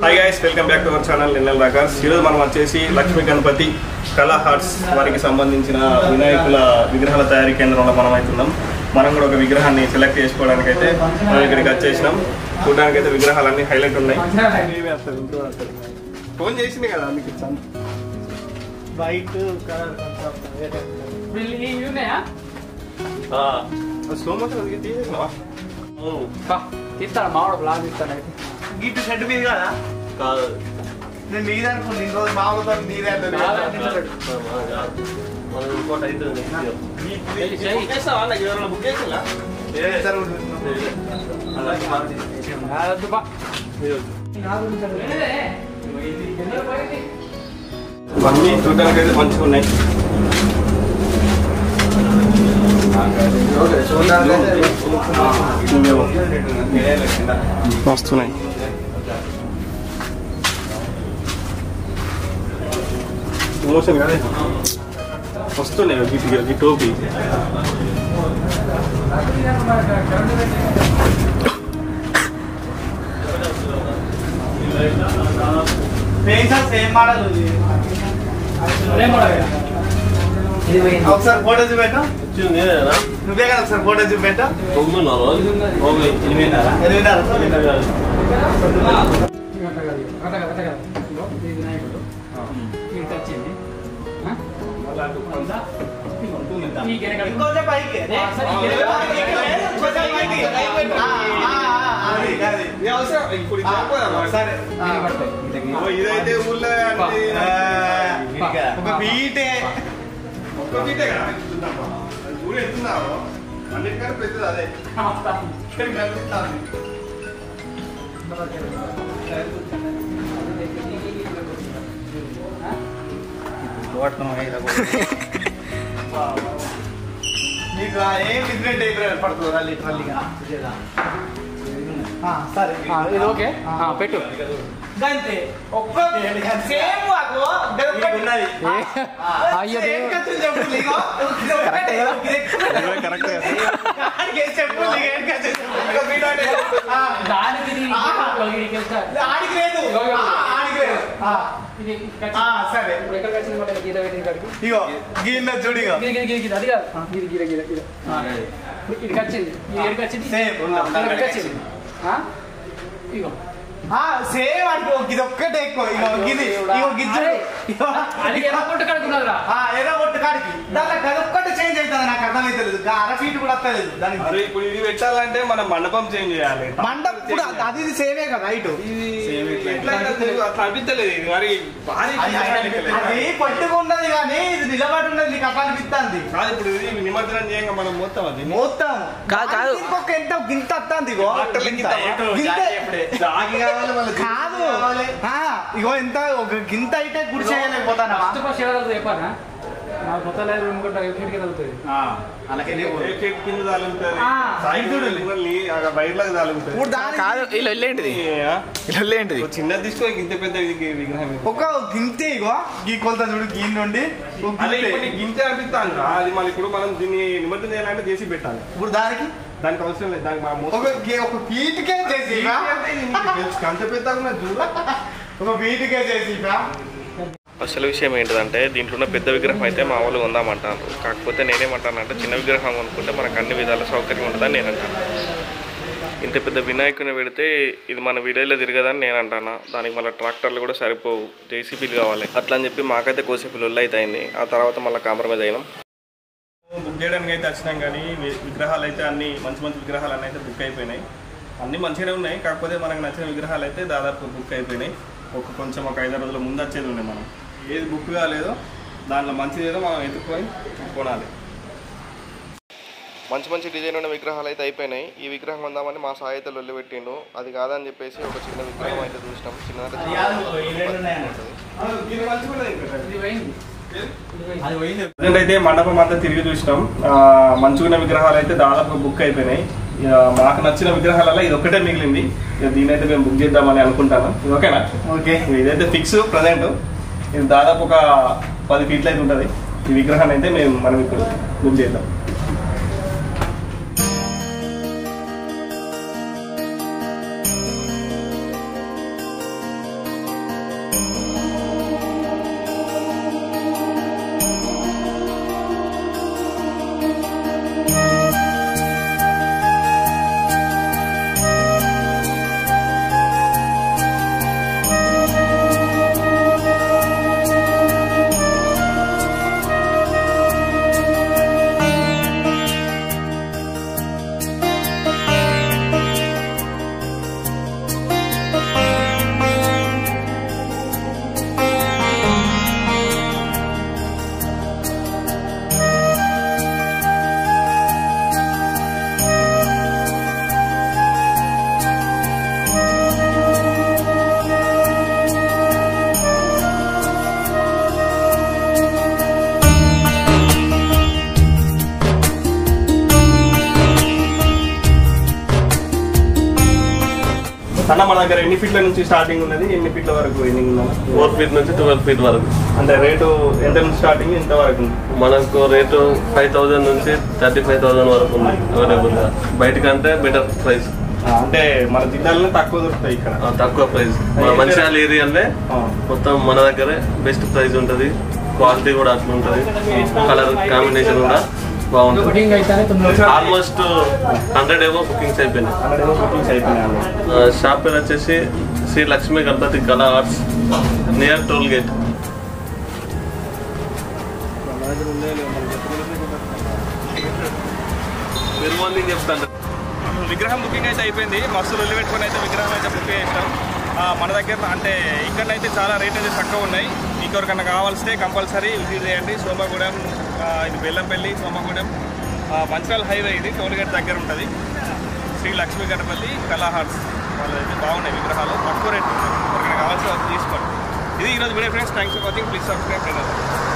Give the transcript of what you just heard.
Hi guys welcome back to our channel निन्नल rockers ఈరోజు మనం వచ్చేసి లక్ష్మీ గణపతి కళా హార్ట్స్ వారికి సంబంధించిన వినాయకుల విగ్రహాల తయారీ కేంద్రంలో మనం అవుతున్నాం. మనం కూడా ఒక విగ్రహాన్ని సెలెక్ట్ చేసుకోవడానికి అయితే మనం ఇక్కడికి వచ్చేసినాం. చూడడానికి అయితే విగ్రహాలన్నీ హైలైట్ ఉన్నాయి. ఫోన్ చేసింది కదా మీకు ఇచ్చాను. వైట్ కలర్ స్లో మోషన్ తీసేసినావా? తీస్తాను మామిడి బ్లాగ్ ఇస్తాను. గిట్టు షెడ్ మీద కదా కాదు, నేను మీద అనుకుంది ఇంకోటి మామూలుతో మీదే ఇంకోటి అవుతుంది. అన్నీ చూడడానికి అయితే మంచిగా ఉన్నాయి. వస్తున్నాయి. మోషన్ కదా వస్తున్నాయి. ఈ టోపీ సేమ్ మోడల్ ఉంది. ఒకసారి ఫోటో చూపెట్టా, నువ్వే కదా ఒకసారి ఫోటో చూపెట్టా. ఇంకొంచెం పైకి ఇదైతే ఊళ్ళో ఒక బీటే ఒక్క బీటే కదా చూడు ఎత్తున్నావు. అన్నిటికన్నా పెద్దది అదే కనిపిస్తుంది. నీకు ఏం డిఫరెంట్ అయిపోయి పడుతుంది లిటరల్లీగా. సరే ఇది ఓకే పెట్టు. అంతే ఒక్క సేమ్ సరే ఇగో గీన చూడు అది కాదు ఇక్కడికి వచ్చింది ఇగో సేమ్ అనుకో. ఇది ఒక్కటే ఎక్కువ. ఇది ఎర్రగొట్టు కడుకున్నదిరా. ఎర్రగొట్టు కాడికి దానికి అదొక్కటి చేంజ్ అవుతుంది. నాకు అర్థమైతలేదు. అర ఫీట్ కూడా వస్తలేదు దానికి. ఇప్పుడు ఇది పెట్టాలంటే మనం మండపం చేంజ్ చేయాలి. మండపం కూడా అది ఇది సేమే కదా. రైట్ అనిపించలేదు. ఇది మరి అది పట్టుకున్నది కానీ ఇది నిలబడి ఉన్నది. నీకు అట్లా అనిపిస్తుంది. ఇప్పుడు ఇది నిమజ్జనం చేయంగా మనం మొత్తం అది మొత్తం కాదు. ఇంకొక ఎంత గింత వస్తుంది. కాదు ఇగో ఎంత ఒక గింత అయితే గుడి చేయలేకపోతాను. చెప్పానా నాకు కొత్త లేదు కిందకి తగ్గుతుంది. చిన్నది తీసుకో. ఇంత పెద్ద విగ్రహం ఒక గింతే. ఇగో గీ కొలత చూడు. గీ నుండి గింతే అనిపిస్తాను. అది మళ్ళీ ఇప్పుడు మనం దీన్ని నిమజ్జనం చేయాలంటే చేసి పెట్టాలి. ఇప్పుడు దానికి అవసరం లేదు. దానికి ఒక ఫీట్కే చేసి అంత పెద్ద చూడు. ఒక ఫీట్కే చేసి. అసలు విషయం ఏంటిదంటే దీంట్లో ఉన్న పెద్ద విగ్రహం అయితే మా వాళ్ళు ఉందామంటాను. కాకపోతే నేనేమంటానంటే చిన్న విగ్రహం అనుకుంటే మనకు అన్ని విధాల సౌకర్యం ఉంటుందని నేను అంటాను. ఇంత పెద్ద వినాయకుని పెడితే ఇది మన విలేజ్లో తిరగదని నేను అంటాను. దానికి మళ్ళీ ట్రాక్టర్లు కూడా సరిపోవు, జేసీబీలు కావాలి. అట్లా అని చెప్పి మాకైతే కోసేపీలు అయితే అయింది. ఆ తర్వాత మళ్ళీ కాంప్రమైజ్ అయినాం. బుక్ చేయడానికి అయితే వచ్చినాం, కానీ విగ్రహాలు అయితే అన్ని మంచి మంచి విగ్రహాలు అన్నీ అయితే బుక్ అయిపోయినాయి. అన్నీ మంచిగానే ఉన్నాయి, కాకపోతే మనకు నచ్చిన విగ్రహాలు అయితే దాదాపు బుక్ అయిపోయినాయి. కొంచెం ఒక 5 రోజుల ముందు వచ్చేది ఉండే. మనం ఏది బుక్ కాలేదో దాంట్లో మంచిది ఏదో మనం ఎత్తుకొని కొనాలి. మంచి మంచి డిజైన్ ఉన్న విగ్రహాలు అయితే అయిపోయినాయి. ఈ విగ్రహం కొందామని మా సాయి అయితే లొల్లి పెట్టిండు. అది కాదని చెప్పేసి ఒక చిన్న విగ్రహం అయితే చూసినాం. చిన్నదంటే అయితే మండపం అంతా తిరిగి చూసినాం. మంచిగా విగ్రహాలు అయితే దాదాపు బుక్ అయిపోయినాయి. మాకు నచ్చిన విగ్రహాలలో ఇది ఒక్కటే మిగిలింది. దీని అయితే మేము బుక్ చేద్దామని అనుకుంటాను. ఓకేనా? ఓకే. ఇదైతే ఫిక్స్ ప్రజెంట్. ఇది దాదాపు ఒక 10 ఫీట్లు అయితే ఉంటుంది. ఈ విగ్రహాన్ని అయితే మనం ఇప్పుడు బుక్ చేద్దాం. అన్న మన దగ్గర ఎన్ని ఫీట్ల నుంచి స్టార్టింగ్ ఉన్నది, ఎన్ని ఫీట్ల వరకు ఎండింగ్ ఉన్నది? 4 ఫీట్ నుంచి 12 ఫీట్ వరకు. అంటే రేటు ఎంత నుంచి స్టార్టింగ్ ఎంత వరకు? మనకు రేటు 5,000 నుంచి 35,000 వరకు ఉంది అవైలబుల్గా. బయటకంటే బెటర్ ప్రైస్. అంటే మన జిల్లాలో తక్కువ దొరుకుతాయి ఇక్కడ, తక్కువ ప్రైస్. మన మంచిర్యాల ఏరియాలో మొత్తం మన దగ్గరే బెస్ట్ ప్రైస్ ఉంటుంది. క్వాలిటీ కూడా అట్లా ఉంటుంది. కలర్ కాంబినేషన్ కూడా బాగుంటుంది. ఆల్మోస్ట్ 100 ఏమో బుకింగ్స్ అయిపోయినాయి. షాప్ పేరు వచ్చేసి శ్రీ లక్ష్మీ గణపతి కళా ఆర్ట్స్, నియర్ టోల్ గేట్. చెప్తాను. విగ్రహం బుకింగ్ అయితే అయిపోయింది. మస్తు రొల్లి పెట్టుకొని అయితే విగ్రహం అయితే బుక్ చేస్తాం. మన దగ్గర అంటే ఇక్కడైతే చాలా రేట్ అయితే తక్కువ ఉన్నాయి. ఇంకొకరికన్నా కావాల్స్తే కంపల్సరీ విజిట్ చేయండి. సోమగూడెం, ఇది బెల్లంపల్లి, సోమగూడెం, మంచిర్యాల హైవే, ఇది టోల్ గేట్ దగ్గర ఉంటుంది. శ్రీ లక్ష్మీ గణపతి కళా ఆర్ట్స్ వాళ్ళైతే బాగున్నాయి విగ్రహాలు, తక్కువ రేట్ ఉన్నాయి. ఎవరికైనా కావాల్సి తీసుకోండి. ఇది ఈరోజు video friends. Thanks for watching. Please subscribe.